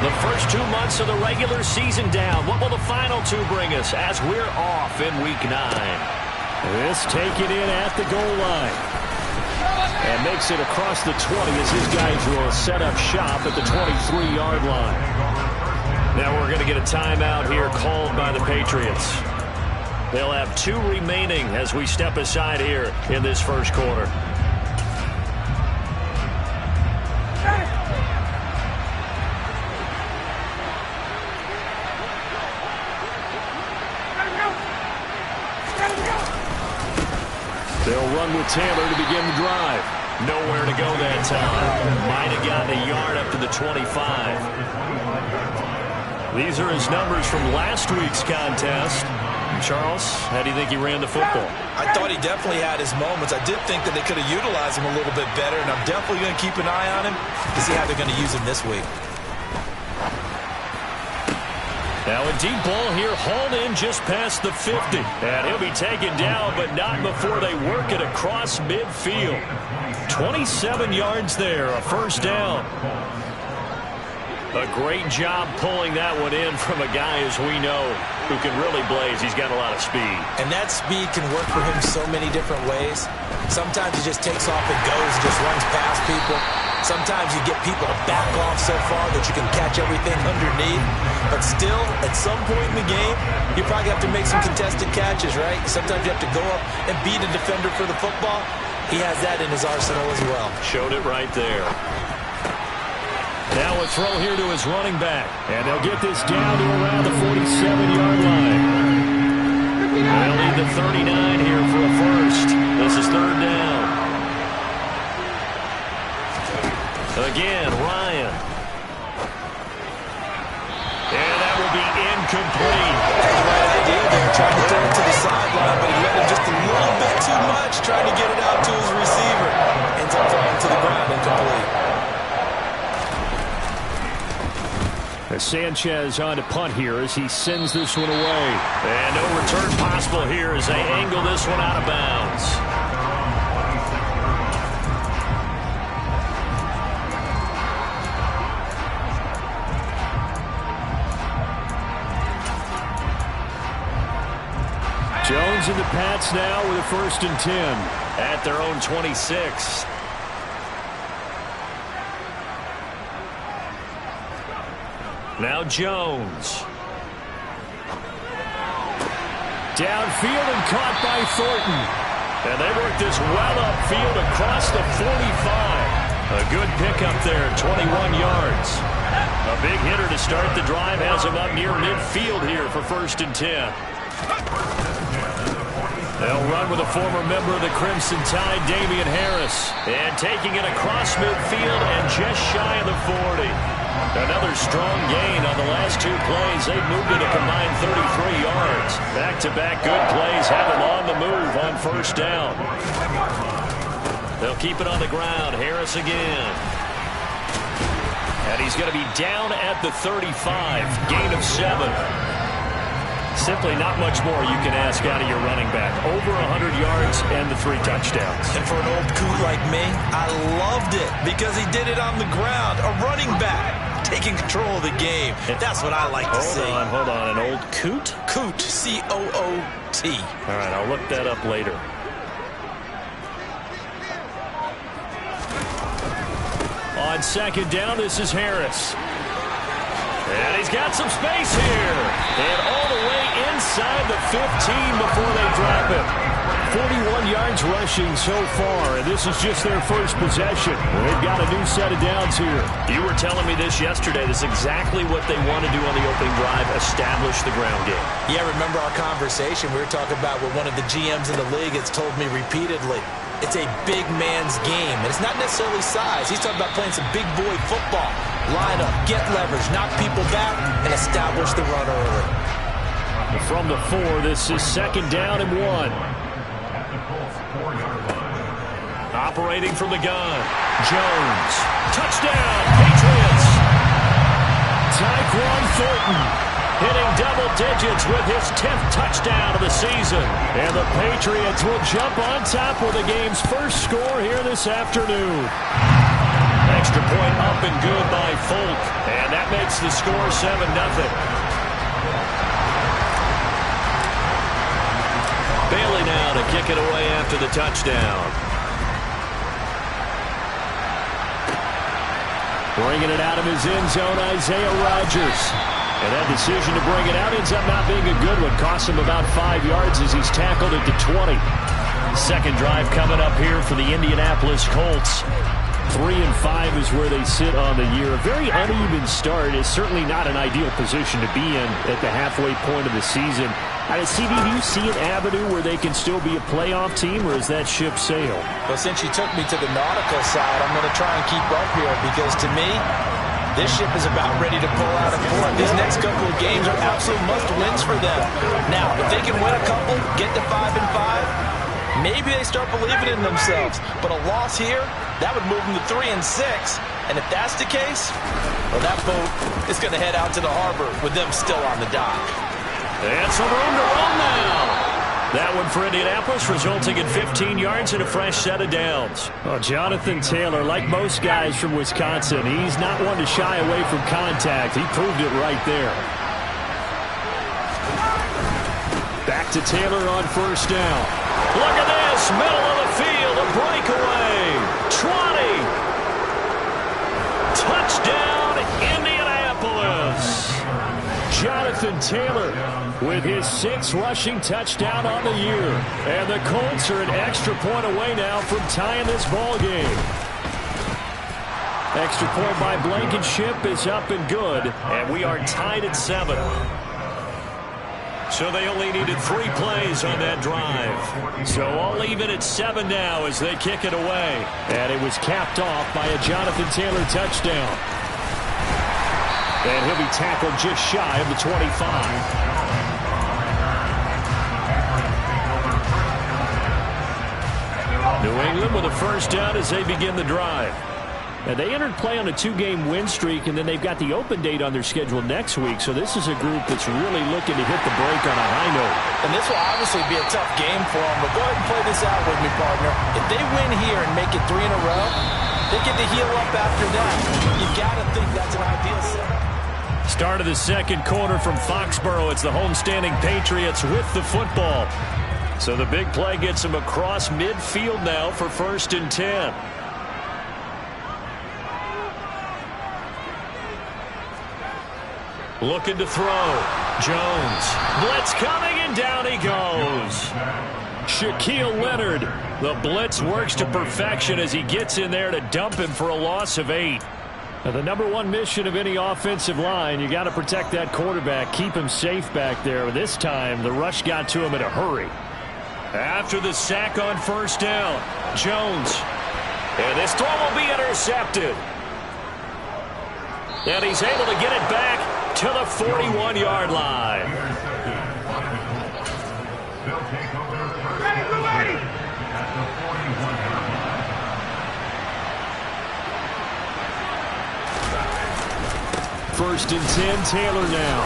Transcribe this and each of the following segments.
The first 2 months of the regular season down. What will the final two bring us as we're off in Week 9? This taken in at the goal line. And makes it across the 20 as his guys will set up shop at the 23-yard line. Now we're going to get a timeout here called by the Patriots. They'll have 2 remaining as we step aside here in this first quarter. They'll run with Taylor to begin the drive. Nowhere to go that time. Might have gotten a yard up to the 25. These are his numbers from last week's contest. Charles, how do you think he ran the football? I thought he definitely had his moments. I did think that they could have utilized him a little bit better, and I'm definitely going to keep an eye on him to see how they're going to use him this week. Now a deep ball here, hauled in just past the 50. And he'll be taken down, but not before they work it across midfield. 27 yards there, a first down. A great job pulling that one in from a guy, as we know, who can really blaze. He's got a lot of speed. And that speed can work for him so many different ways. Sometimes he just takes off and goes, just runs past people. Sometimes you get people to back off so far that you can catch everything underneath. But still, at some point in the game, you probably have to make some contested catches, right? Sometimes you have to go up and beat a defender for the football. He has that in his arsenal as well. Showed it right there. Now a throw here to his running back. And they'll get this down to around the 47-yard line. They'll need the 39 here for a first. This is third down. Again, Ryan. And that will be incomplete. That's the right idea there, trying to throw it to the sideline, but he let him just a little bit too much, trying to get it out to his receiver. Ends up falling to the ground, incomplete. Sanchez on to punt here as he sends this one away. And no return possible here as they angle this one out of bounds. Jones and the Pats now with a 1st and 10. At their own 26. Now Jones. Downfield and caught by Thornton. And they work this well upfield across the 45. A good pickup there, 21 yards. A big hitter to start the drive has him up near midfield here for 1st and 10. They'll run with a former member of the Crimson Tide, Damian Harris. And taking it across midfield and just shy of the 40. Another strong gain on the last 2 plays. They've moved it a combined 33 yards. Back-to-back good plays have them on the move on 1st down. They'll keep it on the ground. Harris again. And he's going to be down at the 35. Gain of 7. Simply not much more you can ask out of your running back. Over 100 yards and the 3 touchdowns. And for an old coot like me, I loved it because he did it on the ground. A running back taking control of the game. That's what I like to see. Hold on. An old coot? Coot, C-O-O-T. All right, I'll look that up later. On 2nd down, this is Harris. And he's got some space here. And all the way inside the 15 before they drop it. 41 yards rushing so far, and this is just their first possession. They've got a new set of downs here. You were telling me this yesterday. This is exactly what they want to do on the opening drive, establish the ground game. Yeah, remember our conversation? We were talking about what one of the GMs in the league has told me repeatedly. It's a big man's game, and it's not necessarily size. He's talking about playing some big boy football. Line up, get leverage, knock people back, and establish the run early. From the 4, this is 2nd down and 1. Operating from the gun. Jones. Touchdown, Patriots. Tyquan Thornton hitting double digits with his 10th touchdown of the season. And the Patriots will jump on top with the game's first score here this afternoon. Next extra point up and good by Folk. And that makes the score 7-0. Bailey now to kick it away after the touchdown. Bringing it out of his end zone, Isaiah Rodgers. And that decision to bring it out ends up not being a good one. Costs him about 5 yards as he's tackled at the 20. Second drive coming up here for the Indianapolis Colts. 3-5 is where they sit on the year. A very uneven start is certainly not an ideal position to be in at the halfway point of the season. CD, do you see an avenue where they can still be a playoff team, or is that ship sailed? Well, since you took me to the nautical side, I'm going to try and keep up here because, to me, this ship is about ready to pull out of port. These next couple of games are absolute must-wins for them. Now, if they can win a couple, get to 5-5, maybe they start believing in themselves. But a loss here, that would move them to 3-6. And if that's the case, well, that boat is going to head out to the harbor with them still on the dock. And some room to run now. That one for Indianapolis, resulting in 15 yards and a fresh set of downs. Well, Jonathan Taylor, like most guys from Wisconsin, he's not one to shy away from contact. He proved it right there. Back to Taylor on first down. Look at this, middle of the field, a breakaway. 20. Touchdown, Indianapolis. Jonathan Taylor with his 6th rushing touchdown on the year. And the Colts are an extra point away now from tying this ball game. Extra point by Blankenship is up and good. And we are tied at 7. So they only needed 3 plays on that drive. So all even at 7 now as they kick it away. And it was capped off by a Jonathan Taylor touchdown. And he'll be tackled just shy of the 25. New England with a first down as they begin the drive. And they entered play on a 2-game win streak, and then they've got the open date on their schedule next week. So this is a group that's really looking to hit the break on a high note. And this will obviously be a tough game for them, but go ahead and play this out with me, partner. If they win here and make it 3 in a row, they get to heal up after that. You got to think that's an ideal set. Start of the second quarter from Foxborough. It's the homestanding Patriots with the football. So the big play gets them across midfield now for 1st and 10. Looking to throw. Jones. Blitz coming, and down he goes. Shaquille Leonard. The blitz works to perfection as he gets in there to dump him for a loss of 8. Now, the number one mission of any offensive line, you got to protect that quarterback, keep him safe back there. This time, the rush got to him in a hurry. After the sack on first down, Jones. And this throw will be intercepted. And he's able to get it back to the 41-yard line. First and 10, Taylor now.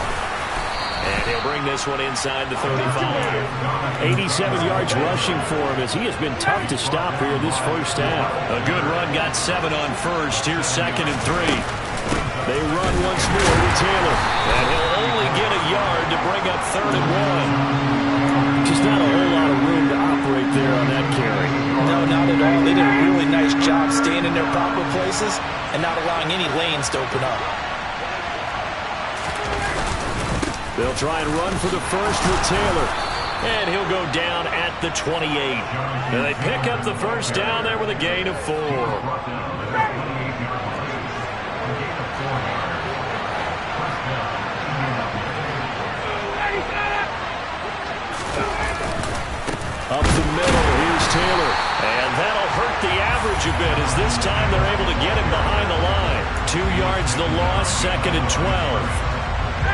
And he'll bring this one inside the 35. 87 yards rushing for him as he has been tough to stop here this first half. A good run, got 7 on first. Here's 2nd and 3. They run once more to Taylor. And he'll only get a yard to bring up 3rd and 1. Just not a whole lot of room to operate there on that carry. No, not at all. They did a really nice job staying in their proper places and not allowing any lanes to open up. They'll try and run for the first with Taylor. And he'll go down at the 28. And they pick up the first down there with a gain of 4. Up the middle, here's Taylor. And that'll hurt the average a bit as this time they're able to get him behind the line. 2 yards the loss, 2nd and 12.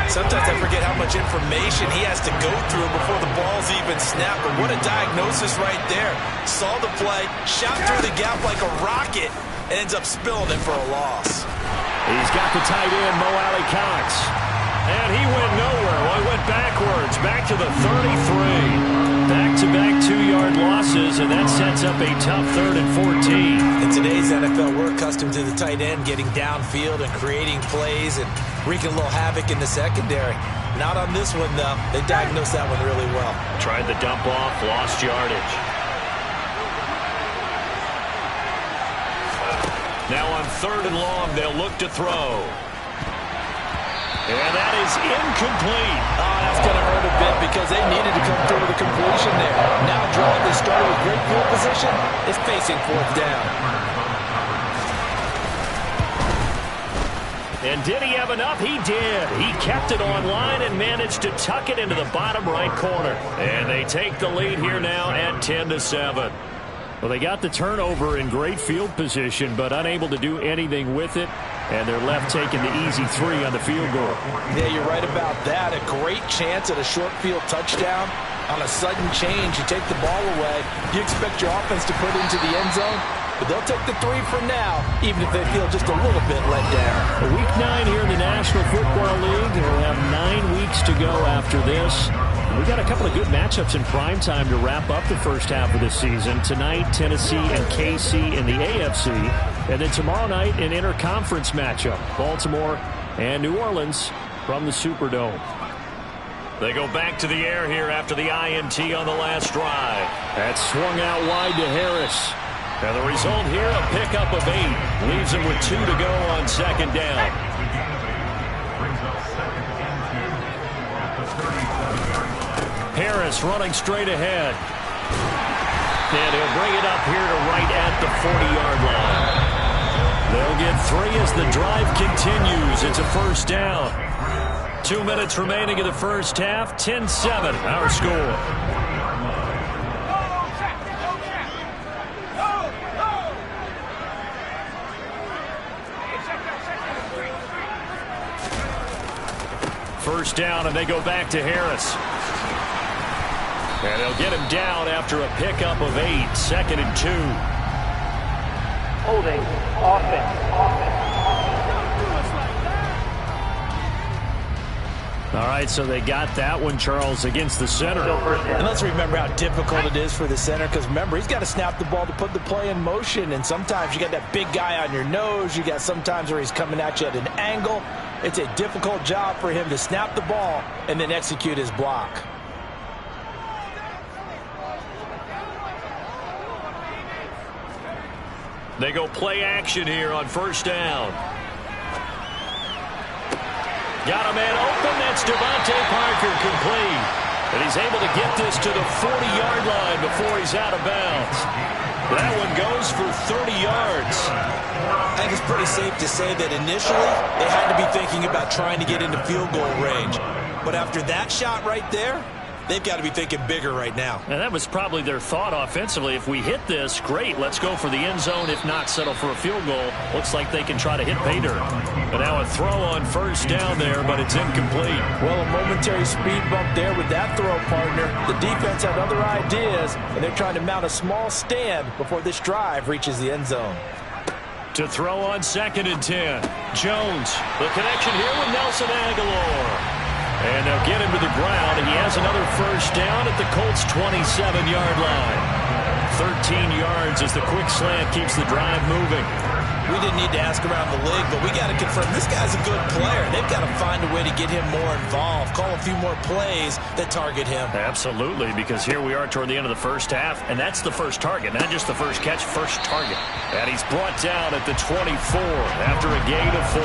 Sometimes I forget how much information he has to go through before the ball's even snapped. But what a diagnosis right there. Saw the play, shot through the gap like a rocket, and ends up spilling it for a loss. He's got the tight end, Mo Alley Cox. And he went nowhere. Well, he went backwards, back to the 33. Back back-to-back 2-yard losses, and that sets up a tough 3rd and 14. In today's NFL, we're accustomed to the tight end getting downfield and creating plays and wreaking a little havoc in the secondary. Not on this one, though. They diagnosed that one really well. Tried the dump off, lost yardage. Now on 3rd and long, they'll look to throw. And that is incomplete. Oh, that's going to hurt a bit because they needed to come through with a completion there. Now drive they started with great field position is facing 4th down. And did he have enough? He did. He kept it on line and managed to tuck it into the bottom right corner. And they take the lead here now at 10-7. Well, they got the turnover in great field position, but unable to do anything with it. And they're left taking the easy 3 on the field goal. Yeah, you're right about that. A great chance at a short field touchdown. On a sudden change, you take the ball away. You expect your offense to put it into the end zone, but they'll take the 3 for now, even if they feel just a little bit let down. Week 9 here in the National Football League. We'll have 9 weeks to go after this. We got a couple of good matchups in prime time to wrap up the first half of the season. Tonight, Tennessee and KC in the AFC. And then tomorrow night, an interconference matchup. Baltimore and New Orleans from the Superdome. They go back to the air here after the INT on the last drive. That swung out wide to Harris. And the result here, a pickup of 8. Leaves him with 2 to go on 2nd down. Harris running straight ahead. And he'll bring it up here to right at the 40-yard line. They'll get 3 as the drive continues. It's a 1st down. 2 minutes remaining in the first half. 10-7, our score. First down, and they go back to Harris. And they'll get him down after a pickup of 8. 2nd and 2. Holding, offense. All right, so they got that one, Charles, against the center. And let's remember how difficult it is for the center, because remember, he's got to snap the ball to put the play in motion, and sometimes you got that big guy on your nose. You got sometimes where he's coming at you at an angle. It's a difficult job for him to snap the ball and then execute his block. They go play action here on 1st down. Got a man open. That's Devontae Parker, complete. And he's able to get this to the 40-yard line before he's out of bounds. That one goes for 30 yards. I think it's pretty safe to say that initially they had to be thinking about trying to get into field goal range. But after that shot right there, they've got to be thinking bigger right now. And that was probably their thought offensively. If we hit this, great, let's go for the end zone. If not, settle for a field goal. Looks like they can try to hit pay dirt. But now a throw on 1st down there, but it's incomplete. Well, a momentary speed bump there with that throw, partner. The defense had other ideas, and they're trying to mount a small stand before this drive reaches the end zone. To throw on 2nd and 10. Jones, the connection here with Nelson Aguilar. And they'll get him to the ground, and he has another 1st down at the Colts' 27-yard line. 13 yards as the quick slant keeps the drive moving. We didn't need to ask around the league, but we got to confirm this guy's a good player. They've got to find a way to get him more involved, call a few more plays that target him. Absolutely, because here we are toward the end of the first half, and that's the first target, not just the first catch, first target. And he's brought down at the 24 after a gain of 4.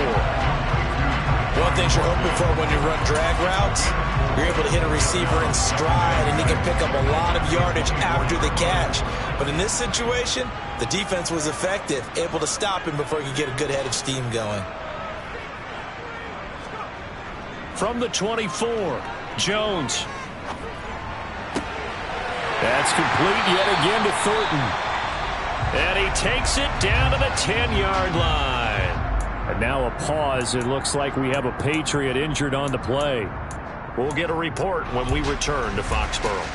One thing you're hoping for when you run drag routes, you're able to hit a receiver in stride, and he can pick up a lot of yardage after the catch. But in this situation, the defense was effective, able to stop him before he could get a good head of steam going. From the 24, Jones. That's complete yet again to Thornton. And he takes it down to the 10-yard line. And now a pause. It looks like we have a Patriot injured on the play. We'll get a report when we return to Foxborough.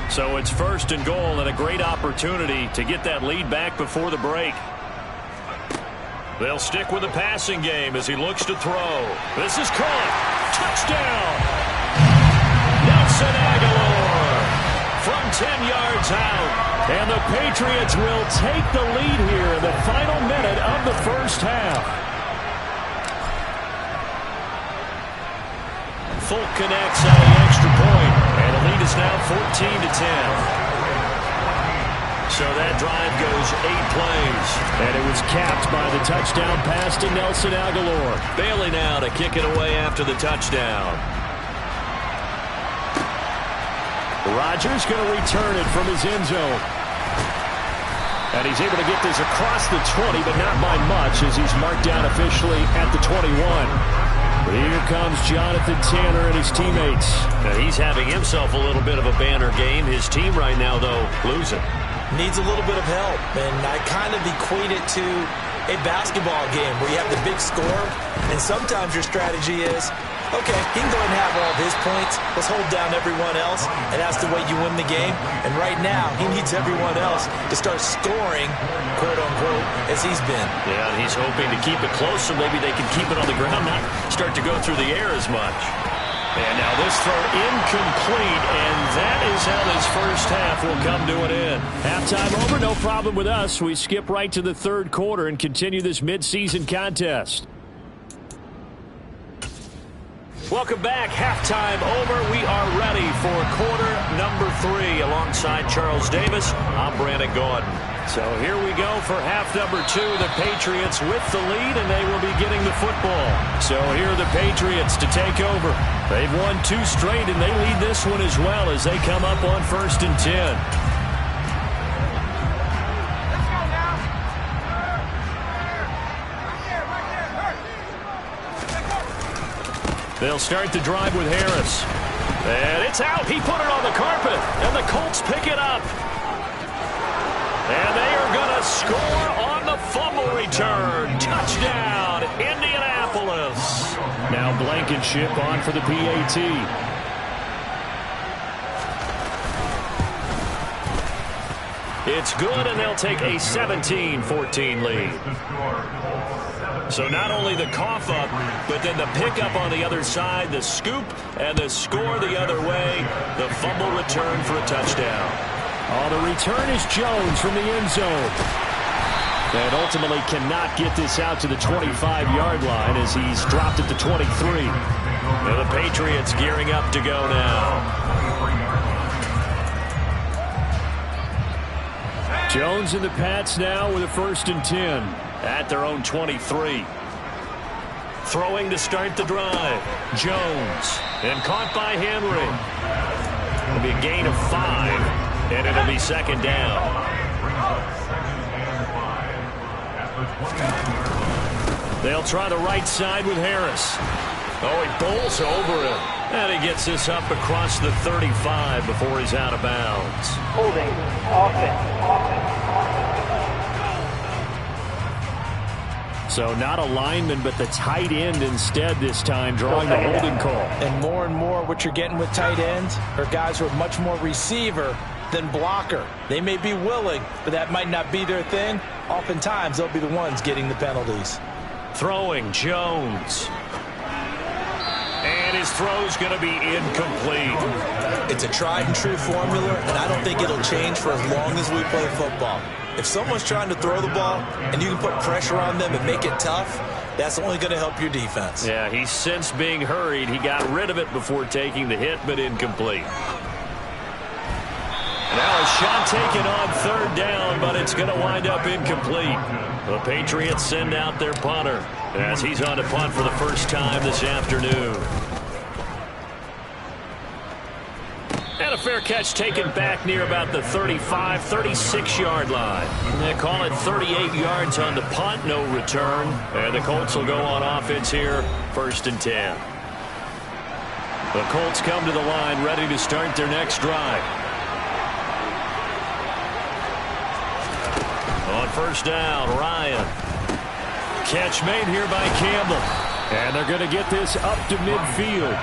So it's 1st and goal, and a great opportunity to get that lead back before the break. They'll stick with the passing game as he looks to throw. This is caught. Touchdown! Nelson Aguilar. 10 yards out. And the Patriots will take the lead here in the final minute of the first half. Folk connects on the extra point, and the lead is now 14-10. So that drive goes 8 plays. And it was capped by the touchdown pass to Nelson Aguilar. Bailey now to kick it away after the touchdown. Rodgers going to return it from his end zone. And he's able to get this across the 20, but not by much as he's marked down officially at the 21. Here comes Jonathan Tanner and his teammates. Now he's having himself a little bit of a banner game. His team right now, though, losing. Needs a little bit of help, and I kind of equate it to a basketball game where you have the big score, and sometimes your strategy is, okay, he can go and have all of his points. Let's hold down everyone else, and that's the way you win the game. And right now, he needs everyone else to start scoring, quote-unquote, as he's been. Yeah, and he's hoping to keep it close so maybe they can keep it on the ground, not start to go through the air as much. And now this throw incomplete, and that is how this first half will come to an end. Halftime over, no problem with us. We skip right to the third quarter and continue this midseason contest. Welcome back. Halftime over. We are ready for quarter number 3. Alongside Charles Davis, I'm Brandon Gordon. So here we go for half number 2. The Patriots with the lead, and they will be getting the football. So here are the Patriots to take over. They've won 2 straight, and they lead this one as well as they come up on 1st and 10. They'll start the drive with Harris. And it's out. He put it on the carpet, and the Colts pick it up. And they are going to score on the fumble return. Touchdown, Indianapolis. Now Blankenship on for the PAT. It's good, and they'll take a 17-14 lead. So not only the cough up, but then the pickup on the other side, the scoop, and the score the other way. The fumble return for a touchdown. Oh, the return is Jones from the end zone. And ultimately cannot get this out to the 25-yard line as he's dropped at the 23. And the Patriots gearing up to go now. Jones and the Pats now with a 1st and 10 at their own 23. Throwing to start the drive. Jones. And caught by Henry. It'll be a gain of 5. And it'll be 2nd down. They'll try the right side with Harris. Oh, he bowls over him. And he gets this up across the 35 before he's out of bounds. Holding. Offense. So not a lineman, but the tight end instead this time, drawing the holding call. And more what you're getting with tight ends are guys who are much more receiver than blocker. They may be willing, but that might not be their thing. Oftentimes, they'll be the ones getting the penalties. Throwing Jones. And his throw's going to be incomplete. It's a tried and true formula, and I don't think it'll change for as long as we play football. If someone's trying to throw the ball and you can put pressure on them and make it tough, that's only going to help your defense. Yeah, he's since being hurried. He got rid of it before taking the hit, but incomplete. Now a shot taken on 3rd down, but it's going to wind up incomplete. The Patriots send out their punter as he's on to punt for the first time this afternoon. And a fair catch taken back near about the 35, 36-yard line. They call it 38 yards on the punt, no return. And the Colts will go on offense here, 1st and 10. The Colts come to the line ready to start their next drive. On 1st down, Ryan. Catch made here by Campbell. And they're going to get this up to midfield.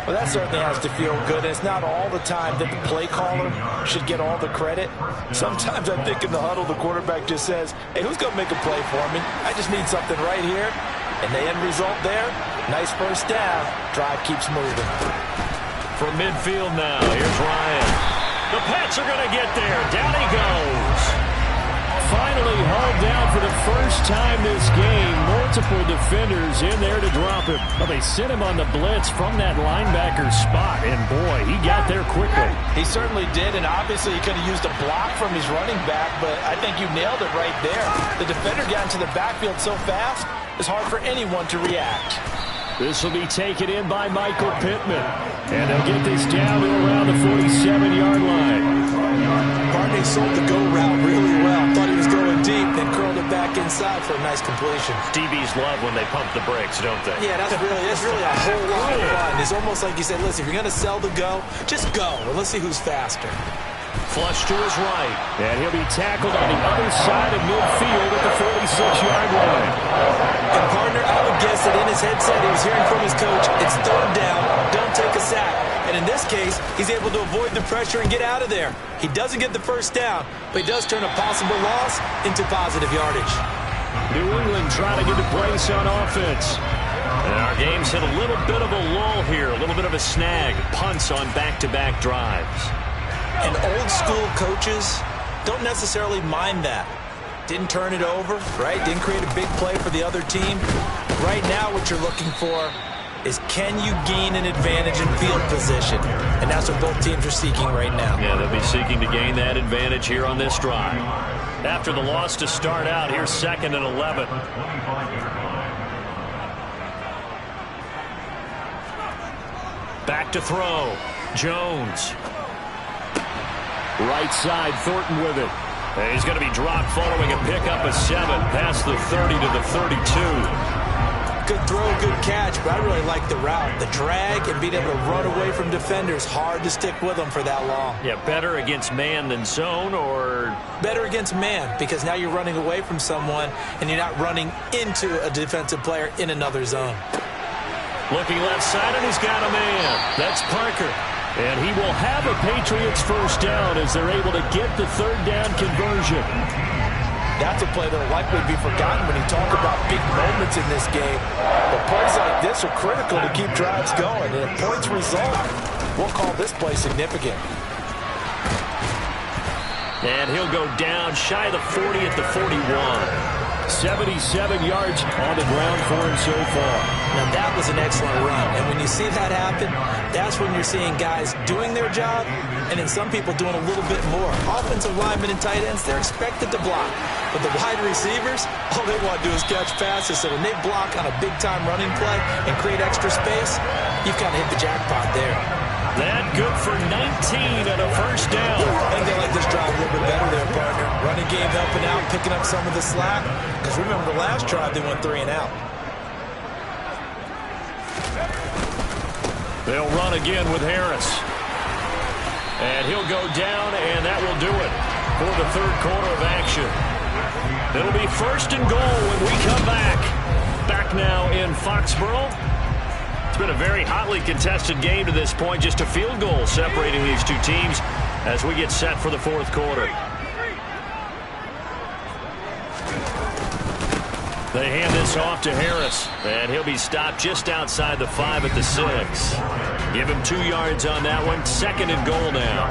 Well, that certainly has to feel good. It's not all the time that the play caller should get all the credit. Sometimes I think in the huddle, the quarterback just says, hey, who's going to make a play for me? I just need something right here. And the end result there, nice 1st down. Drive keeps moving. From midfield now, here's Ryan. The Pats are going to get there. Down he goes. Finally hauled down for the first time this game. Multiple defenders in there to drop him. Well, they sent him on the blitz from that linebacker spot, and boy, he got there quickly. He certainly did, and obviously he could have used a block from his running back, but I think you nailed it right there. The defender got into the backfield so fast, it's hard for anyone to react. This will be taken in by Michael Pittman, and they'll get this down to around the 47-yard line. Barney sold the go route really well. Thought he was going deep, then curled it back inside for a nice completion. DBs love when they pump the brakes, don't they? Yeah, that's really a whole lot of fun. It's almost like you say, listen, if you're going to sell the go, just go, and let's see who's faster. Flush to his right. And he'll be tackled on the other side of midfield at the 46-yard line. And partner, I would guess that in his headset he was hearing from his coach, it's third down, don't take a sack. And in this case, he's able to avoid the pressure and get out of there. He doesn't get the first down, but he does turn a possible loss into positive yardage. New England trying to get a place on offense. And our game's hit a little bit of a lull here, a little bit of a snag. Punts on back-to-back drives. And old-school coaches don't necessarily mind that. Didn't turn it over, right? Didn't create a big play for the other team. Right now what you're looking for is, can you gain an advantage in field position? And that's what both teams are seeking right now. Yeah, they'll be seeking to gain that advantage here on this drive. After the loss to start out, here's 2nd and 11. Back to throw. Jones. Right side, Thornton with it. And he's going to be dropped following a pickup of 7 past the 30 to the 32. Good throw, good catch, but I really like the route. The drag and being able to run away from defenders, hard to stick with them for that long. Yeah, better against man than zone, or? Better against man, because now you're running away from someone and you're not running into a defensive player in another zone. Looking left side, and he's got a man. That's Parker. And he will have a Patriots first down as they're able to get the third down conversion. That's a play that will likely be forgotten when you talk about big moments in this game. But plays like this are critical to keep drives going. And if points result, we'll call this play significant. And he'll go down shy of the 40 at the 41. 77 yards on the ground for him so far. Now that was an excellent run. And when you see that happen, that's when you're seeing guys doing their job and then some people doing a little bit more. Offensive linemen and tight ends, they're expected to block. But the wide receivers, all they want to do is catch passes. So when they block on a big-time running play and create extra space, you've kind of hit the jackpot there. That good for 19 and a first down. I think they like this drive a little bit better there, partner. Running game helping out, picking up some of the slack. Because remember, the last drive they went 3 and out. They'll run again with Harris. And he'll go down, and that will do it for the third quarter of action. It'll be 1st and goal when we come back. Back now in Foxborough. It's been a very hotly contested game to this point. Just a field goal separating these two teams as we get set for the fourth quarter. They hand this off to Harris, and he'll be stopped just outside the 5 at the 6. Give him 2 yards on that one. 2nd and goal now.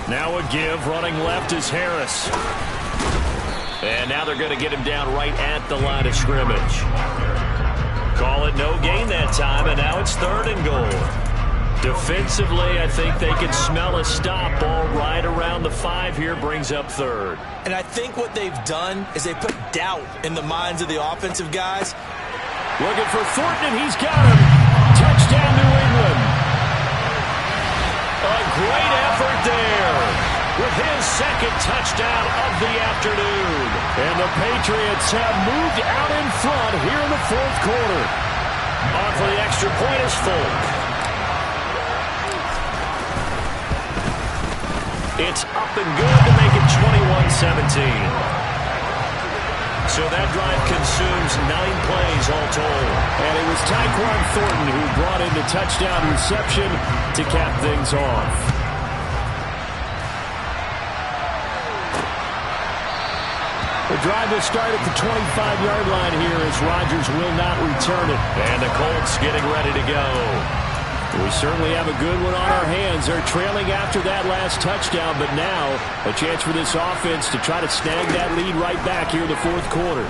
Now a give, running left is Harris. And now they're going to get him down right at the line of scrimmage. Call it no gain that time, and now it's 3rd and goal. Defensively, I think they can smell a stop. Ball right around the 5 here, brings up 3rd. And I think what they've done is they put doubt in the minds of the offensive guys. Looking for Thornton, and he's got him. Touchdown, New England. A great effort there with his 2nd touchdown of the afternoon. And the Patriots have moved out in front here in the fourth quarter. On for the extra point is Folk. It's up and good to make it 21-17. So that drive consumes 9 plays all told. And it was Tyquan Thornton who brought in the touchdown reception to cap things off. The drive will start at the 25-yard line here as Rodgers will not return it. And the Colts getting ready to go. We certainly have a good one on our hands. They're trailing after that last touchdown, but now a chance for this offense to try to snag that lead right back here in the fourth quarter.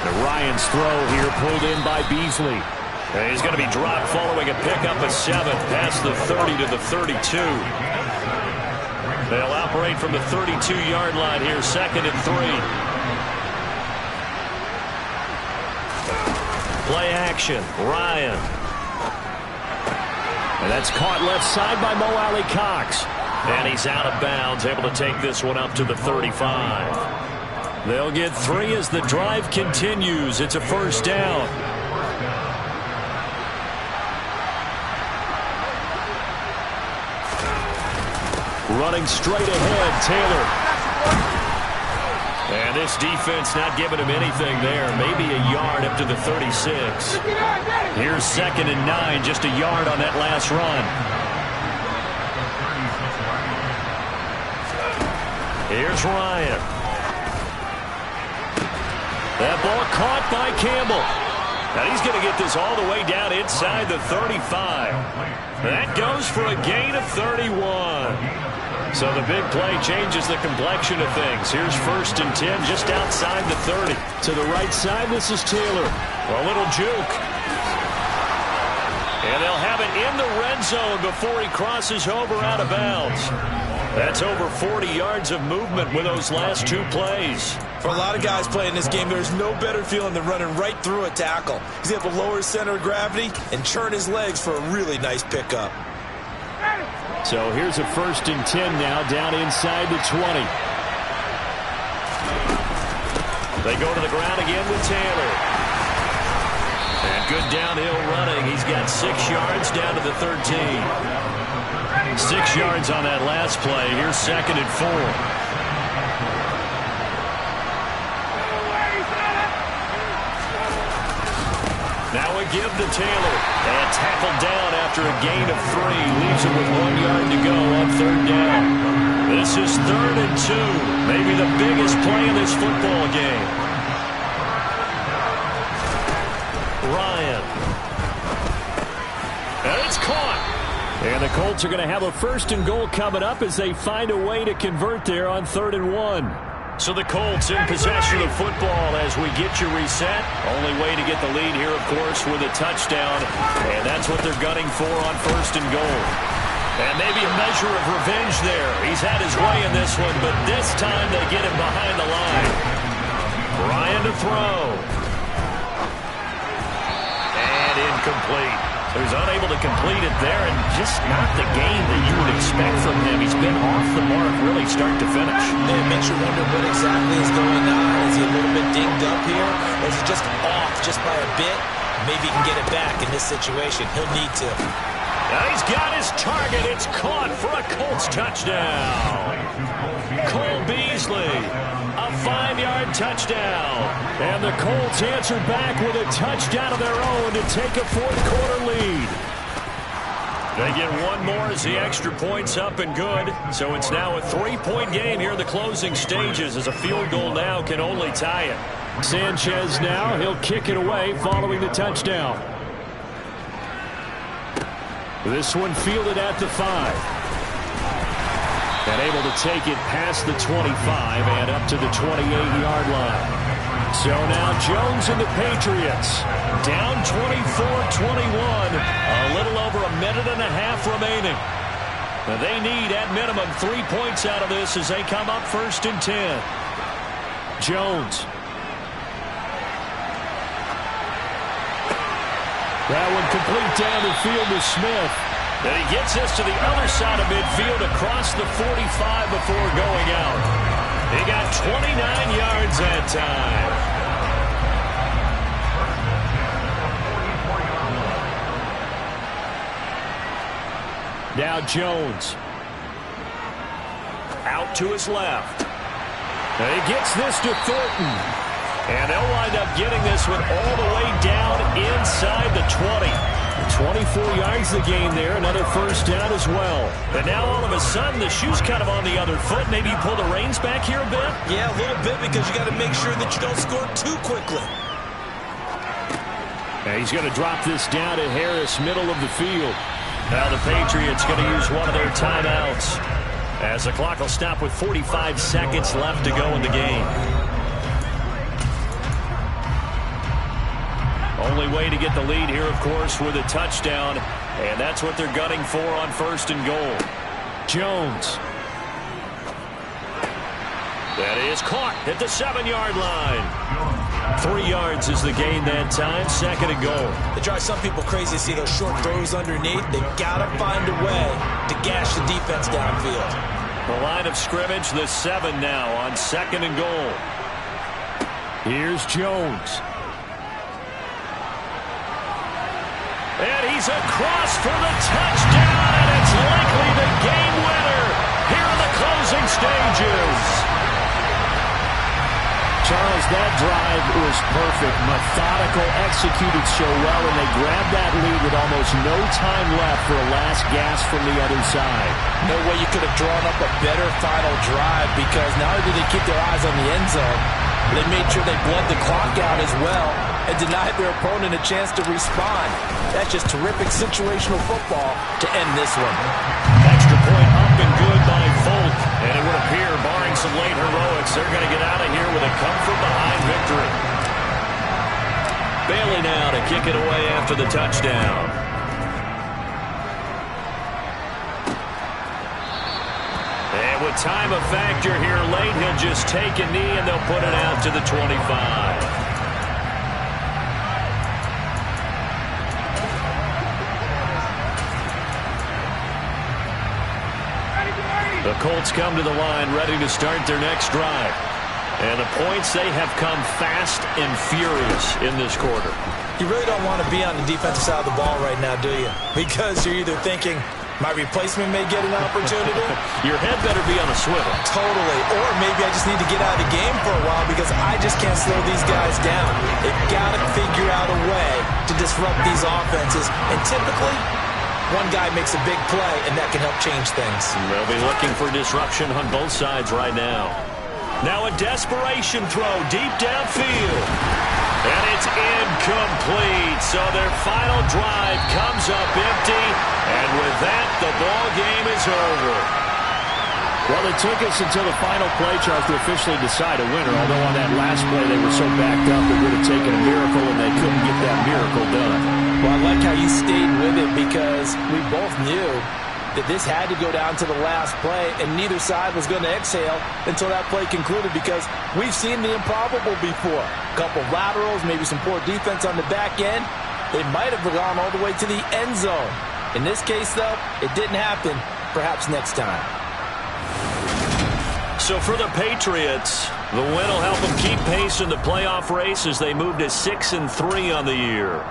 And Ryan's throw here pulled in by Beasley. And he's going to be dropped following a pickup of 7 past the 30 to the 32. They'll operate from the 32-yard line here, 2nd and 3. Play action, Ryan. And that's caught left side by Mo Alley Cox. And he's out of bounds, able to take this one up to the 35. They'll get 3 as the drive continues. It's a first down. Running straight ahead, Taylor. And this defense not giving him anything there. Maybe a yard up to the 36. Here's 2nd and 9, just a yard on that last run. Here's Ryan. That ball caught by Campbell. Now he's going to get this all the way down inside the 35. That goes for a gain of 31. So the big play changes the complexion of things. Here's 1st and 10 just outside the 30. To the right side, this is Taylor. A little juke. And they'll have it in the red zone before he crosses over out of bounds. That's over 40 yards of movement with those last 2 plays. For a lot of guys playing this game, there's no better feeling than running right through a tackle. He's able to lower his center of gravity and churn his legs for a really nice pickup. So here's a 1st and 10 now down inside the 20. They go to the ground again with Taylor. And good downhill running. He's got 6 yards down to the 13. 6 yards on that last play. Here's 2nd and 4. Now a give to Taylor. And tackled down after a gain of 3. Leaves him with 1 yard to go on 3rd down. This is 3rd and 2. Maybe the biggest play in this football game. Ryan. And it's caught. And the Colts are going to have a 1st and goal coming up as they find a way to convert there on 3rd and 1. So the Colts in possession of football as we get you reset. Only way to get the lead here, of course, with a touchdown. And that's what they're gunning for on 1st and goal. And maybe a measure of revenge there. He's had his way in this one, but this time they get him behind the line. Ryan to throw. And incomplete. So he's unable to complete it there, and just not the game that you would expect from him. He's been off the mark really start to finish. It makes you wonder what exactly is going on. Is he a little bit dinged up here, or is he just off just by a bit? Maybe he can get it back in this situation. He'll need to. Now he's got his target. It's caught for a Colts touchdown. Cole Beasley, a 5-yard touchdown. And the Colts answer back with a touchdown of their own to take a fourth-quarter lead. They get one more as the extra point's up and good. So it's now a 3-point game here in the closing stages as a field goal now can only tie it. Sanchez now, he'll kick it away following the touchdown. This one fielded at the 5. And able to take it past the 25 and up to the 28-yard line. So now Jones and the Patriots down 24-21. A little over a minute and a half remaining. They need at minimum 3 points out of this as they come up 1st and 10. Jones. That one complete down the field to Smith. And he gets us to the other side of midfield across the 45 before going out. He got 29 yards that time. Now Jones. Out to his left. He gets this to Thornton. And they'll wind up getting this one all the way down inside the 20. 24 yards the game there. Another first down as well. And now all of a sudden the shoe's kind of on the other foot. Maybe you pull the reins back here a bit? Yeah, a little bit, because you got to make sure that you don't score too quickly. And he's going to drop this down to Harris, middle of the field. Now the Patriots going to use one of their timeouts, as the clock will stop with 45 seconds left to go in the game. Only way to get the lead here, of course, with a touchdown. And that's what they're gunning for on first and goal. Jones. That is caught at the 7-yard line. 3 yards is the gain that time. Second and goal. It drives some people crazy to see those short throws underneath. They've got to find a way to gash the defense downfield. The line of scrimmage, the 7 now on second and goal. Here's Jones. And he's across for the touchdown, and it's likely the game winner here in the closing stages. Charles, that drive was perfect. Methodical, executed so well, and they grabbed that lead with almost no time left for a last gasp from the other side. No way you could have drawn up a better final drive, because not only did they keep their eyes on the end zone, they made sure they bled the clock out as well and denied their opponent a chance to respond. That's just terrific situational football to end this one. Extra point up and good by Folk. And it would appear, barring some late heroics, they're going to get out of here with a come-from-behind victory. Bailey now to kick it away after the touchdown. And with time a factor here late, he'll just take a knee and they'll put it out to the 25. The Colts come to the line ready to start their next drive. And the points, they have come fast and furious in this quarter. You really don't want to be on the defensive side of the ball right now, do you? Because you're either thinking, my replacement may get an opportunity. Your head better be on a swivel. Totally. Or maybe I just need to get out of the game for a while because I just can't slow these guys down. They've got to figure out a way to disrupt these offenses. And typically, one guy makes a big play, and that can help change things. They'll be looking for disruption on both sides right now. Now a desperation throw deep downfield. And it's incomplete. So their final drive comes up empty. And with that, the ball game is over. Well, it took us until the final play, Charles, to officially decide a winner. Although on that last play, they were so backed up, it would have taken a miracle, and they couldn't get that miracle done. Well, I like how you stayed with it, because we both knew that this had to go down to the last play, and neither side was going to exhale until that play concluded, because we've seen the improbable before. A couple laterals, maybe some poor defense on the back end. They might have gone all the way to the end zone. In this case, though, it didn't happen. Perhaps next time. So for the Patriots, the win will help them keep pace in the playoff race as they move to 6-3 on the year.